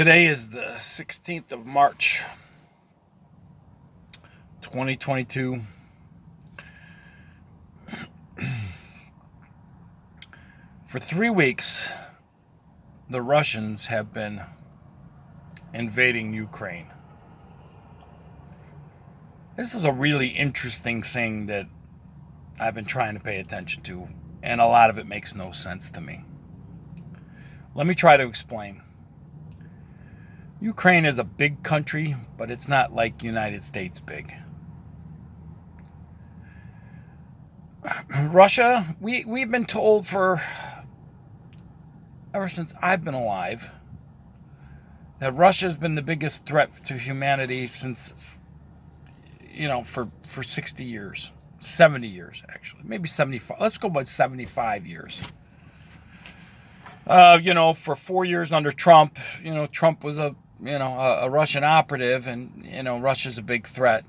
Today is the 16th of March, 2022. For 3 weeks, the Russians have been invading Ukraine. This is a really interesting thing that I've been trying to pay attention to, and a lot of it makes no sense to me. Let me try to explain. Ukraine is a big country, but it's not like United States big. Russia, we've been told ever since I've been alive, that Russia has been the biggest threat to humanity since, for 60 years, 70 years, actually, maybe 75. Let's go by 75 years. For 4 years under Trump, Trump was a Russian operative, and, Russia's a big threat.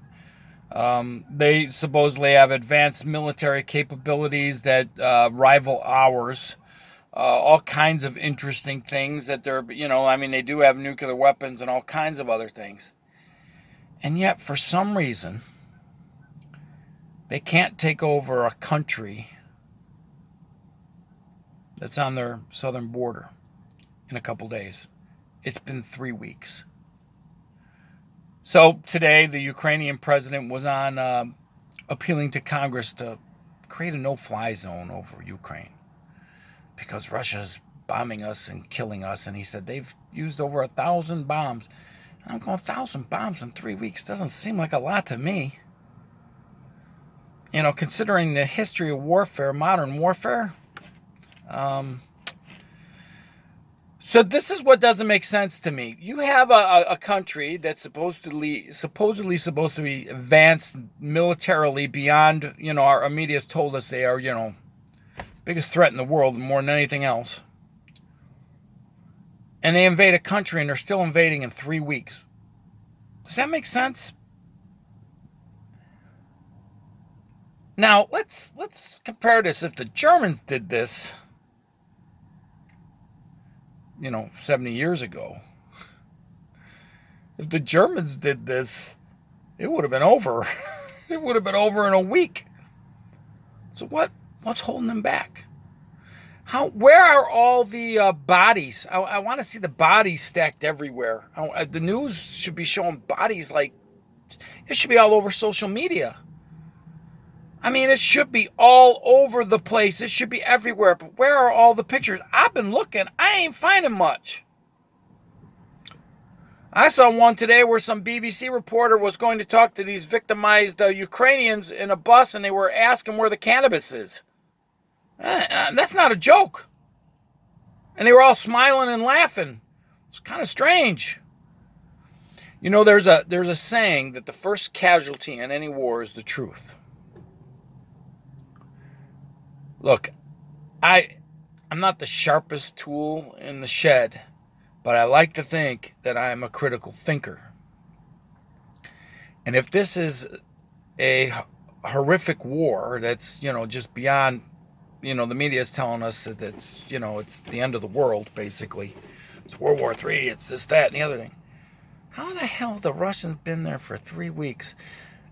They supposedly have advanced military capabilities that rival ours. All kinds of interesting things that they do have nuclear weapons and all kinds of other things. And yet, for some reason, they can't take over a country that's on their southern border in a couple days. It's been 3 weeks. So today, the Ukrainian president was on appealing to Congress to create a no-fly zone over Ukraine because Russia's bombing us and killing us. And he said they've used over 1,000 bombs. And I'm going, 1,000 bombs in 3 weeks doesn't seem like a lot to me. Considering the history of warfare, modern warfare. So this is what doesn't make sense to me. You have a country that's supposedly supposed to be advanced militarily beyond, our media has told us they are, biggest threat in the world more than anything else. And they invade a country and they're still invading in 3 weeks. Does that make sense? Now, let's compare this. If the Germans did this, 70 years ago. If the Germans did this, it would have been over. It would have been over in a week. So what's holding them back? Where are all the bodies? I want to see the bodies stacked everywhere. The news should be showing bodies like, it should be all over social media. It should be all over the place. It should be everywhere. But where are all the pictures? I've been looking. I ain't finding much. I saw one today where some BBC reporter was going to talk to these victimized Ukrainians in a bus, and they were asking where the cannabis is. That's not a joke. And they were all smiling and laughing. It's kind of strange. There's a saying that the first casualty in any war is the truth. Look, I'm not the sharpest tool in the shed, but I like to think that I am a critical thinker. And if this is a horrific war that's, just beyond, the media is telling us that it's the end of the world, basically. It's World War III, it's this, that, and the other thing. How the hell have the Russians been there for 3 weeks?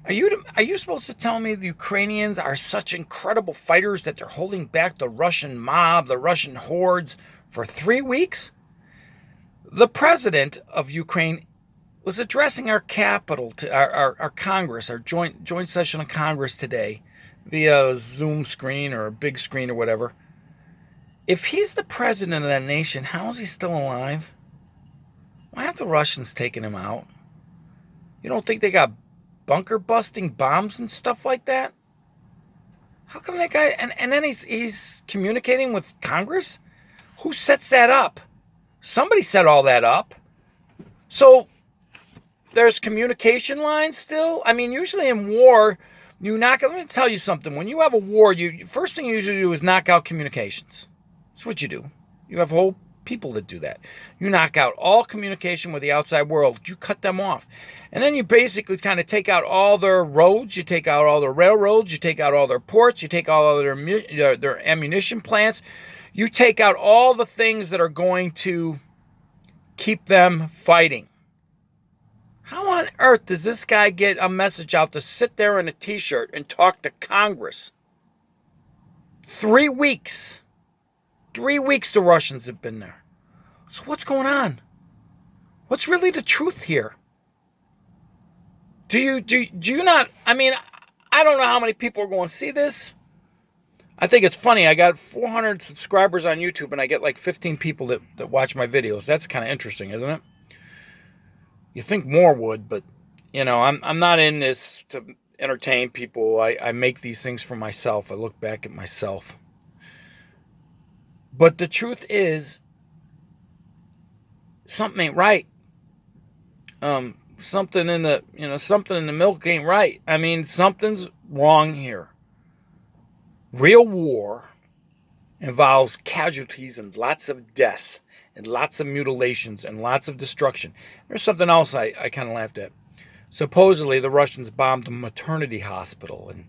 Are you supposed to tell me the Ukrainians are such incredible fighters that they're holding back the Russian mob, the Russian hordes for 3 weeks? The president of Ukraine was addressing our capital, to our Congress, our joint session of Congress today via a Zoom screen or a big screen or whatever. If he's the president of that nation, how is he still alive? Why have the Russians taken him out? You don't think they got bunker busting bombs and stuff like that? How come that guy, and then he's communicating with Congress? Who sets that up? Somebody set all that up. So there's communication lines still. Usually in war, let me tell you something. When you have a war, first thing you usually do is knock out communications. That's what you do. You have whole people that do that. You knock out all communication with the outside world. You cut them off. And then you basically kind of take out all their roads. You take out all their railroads. You take out all their ports. You take out all their ammunition plants. You take out all the things that are going to keep them fighting. How on earth does this guy get a message out to sit there in a t-shirt and talk to Congress? 3 weeks. 3 weeks the Russians have been there. So what's going on? What's really the truth here? Do you not? I mean, I don't know how many people are going to see this. I think it's funny. I got 400 subscribers on YouTube, and I get like 15 people that watch my videos. That's kind of interesting, isn't it? You think more would, but you know, I'm not in this to entertain people. I make these things for myself. I look back at myself. But the truth is, something ain't right. Something in the milk ain't right. I mean, something's wrong here. Real war involves casualties and lots of deaths and lots of mutilations and lots of destruction. There's something else I kind of laughed at. Supposedly, the Russians bombed a maternity hospital and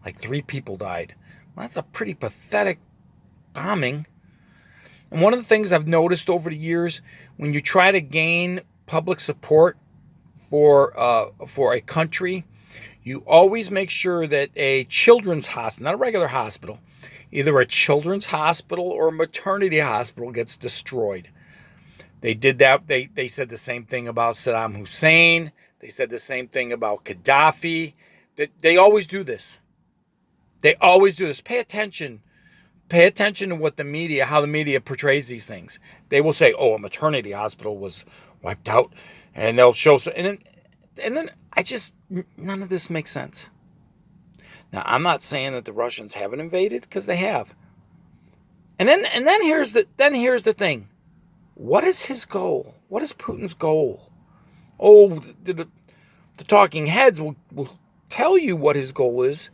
like 3 people died. Well, that's a pretty pathetic bombing. And one of the things I've noticed over the years, when you try to gain public support for a country, you always make sure that a children's hospital, not a regular hospital, either a children's hospital or a maternity hospital gets destroyed. They did that. They said the same thing about Saddam Hussein. They said the same thing about Gaddafi. They always do this. They always do this. Pay attention. Pay attention to what how the media portrays these things. They will say, "Oh, a maternity hospital was wiped out," and they'll show. And then none of this makes sense. Now, I'm not saying that the Russians haven't invaded, because they have. And then here's the thing. What is his goal? What is Putin's goal? Oh, the talking heads will tell you what his goal is.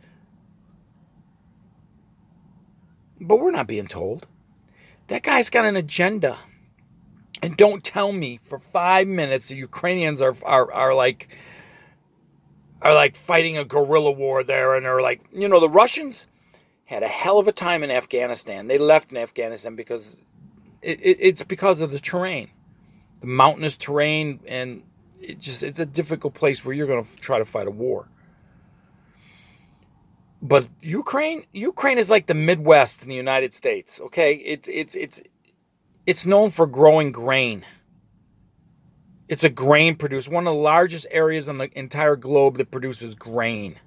But we're not being told. That guy's got an agenda. And don't tell me for 5 minutes the Ukrainians are like fighting a guerrilla war there, and are like, the Russians had a hell of a time in Afghanistan. They left in Afghanistan because it's because of the terrain, the mountainous terrain, and it's a difficult place where you're going to try to fight a war. But Ukraine is like the Midwest in the United States. Okay, it's known for growing grain. It's a grain producer, one of the largest areas on the entire globe that produces grain.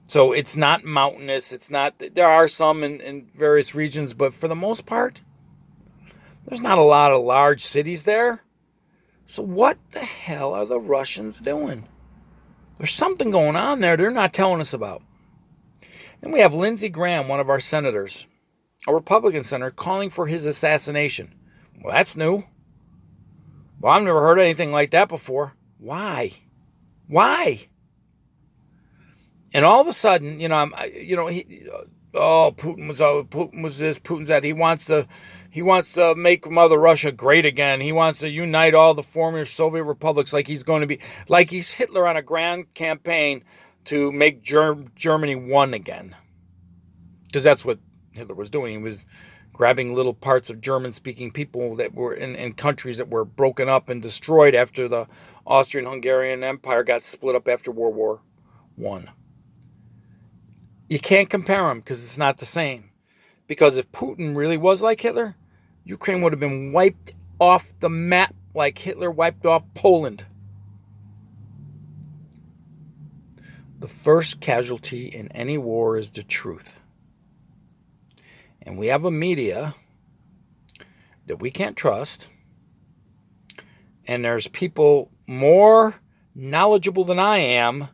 So it's not mountainous. It's not. There are some in various regions, but for the most part, there's not a lot of large cities there. So what the hell are the Russians doing? There's something going on there they're not telling us about. Then we have Lindsey Graham, one of our senators, a Republican senator, calling for his assassination. Well, that's new. Well, I've never heard anything like that before. Why? And all of a sudden, Putin was this, Putin's that. He wants to make Mother Russia great again. He wants to unite all the former Soviet republics, like he's Hitler on a grand campaign to make Germany one again. Because that's what Hitler was doing. He was grabbing little parts of German-speaking people that were in countries that were broken up and destroyed after the Austrian-Hungarian Empire got split up after World War I. You can't compare them because it's not the same. Because if Putin really was like Hitler, Ukraine would have been wiped off the map like Hitler wiped off Poland. The first casualty in any war is the truth. And we have a media that we can't trust. And there's people more knowledgeable than I am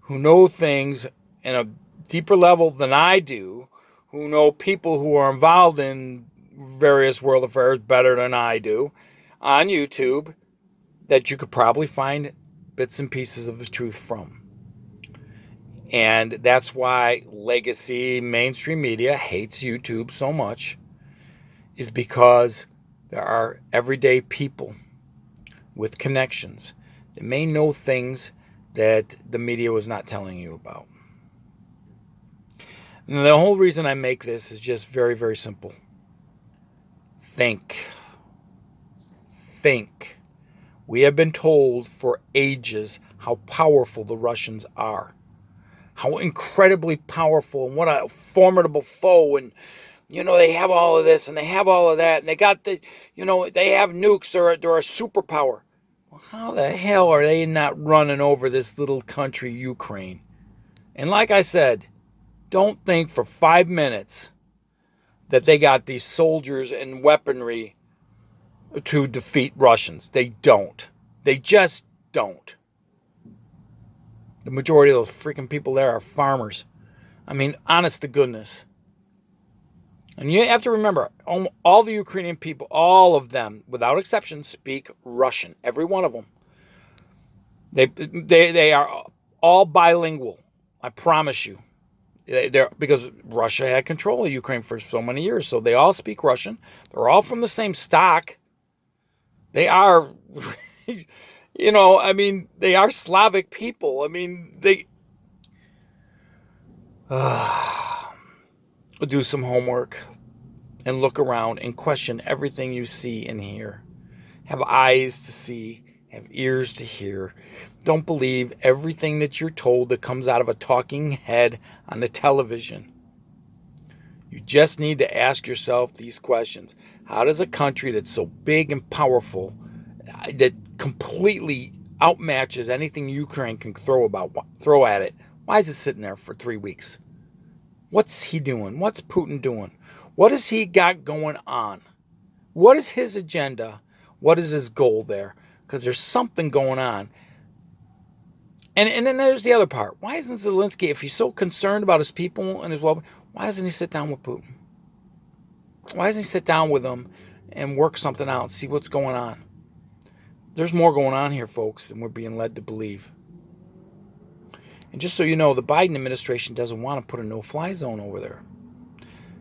who know things in a deeper level than I do, who know people who are involved in various world affairs better than I do on YouTube, that you could probably find bits and pieces of the truth from. And that's why legacy mainstream media hates YouTube so much, is because there are everyday people with connections that may know things that the media was not telling you about. And the whole reason I make this is just very, very simple. Think. think. We have been told for ages how powerful the Russians are. How incredibly powerful and what a formidable foe. And, they have all of this and they have all of that. And they got the, they have nukes. They're a superpower. Well, how the hell are they not running over this little country, Ukraine? And like I said, don't think for 5 minutes that they got these soldiers and weaponry to defeat Russians. They don't. They just don't. The majority of those freaking people there are farmers. I mean, honest to goodness. And you have to remember, all the Ukrainian people, all of them, without exception, speak Russian. Every one of them. They are all bilingual. I promise you. Because Russia had control of Ukraine for so many years. So they all speak Russian. They're all from the same stock. They are, they are Slavic people. I mean, do some homework and look around and question everything you see and hear. Have eyes to see, have ears to hear. Don't believe everything that you're told that comes out of a talking head on the television. You just need to ask yourself these questions. How does a country that's so big and powerful, that completely outmatches anything Ukraine can throw at it, why is it sitting there for 3 weeks? What's he doing? What's Putin doing? What has he got going on? What is his agenda? What is his goal there? Because there's something going on. And then there's the other part. Why isn't Zelensky, if he's so concerned about his people and his well-being, why doesn't he sit down with Putin? Why doesn't he sit down with him and work something out, see what's going on? There's more going on here, folks, than we're being led to believe. And just so you know, the Biden administration doesn't want to put a no-fly zone over there.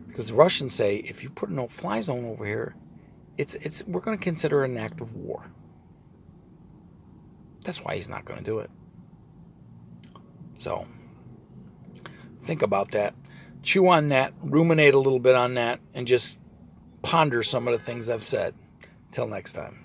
Because the Russians say, if you put a no-fly zone over here, we're going to consider it an act of war. That's why he's not going to do it. So, think about that. Chew on that, ruminate a little bit on that, and just ponder some of the things I've said. Till next time.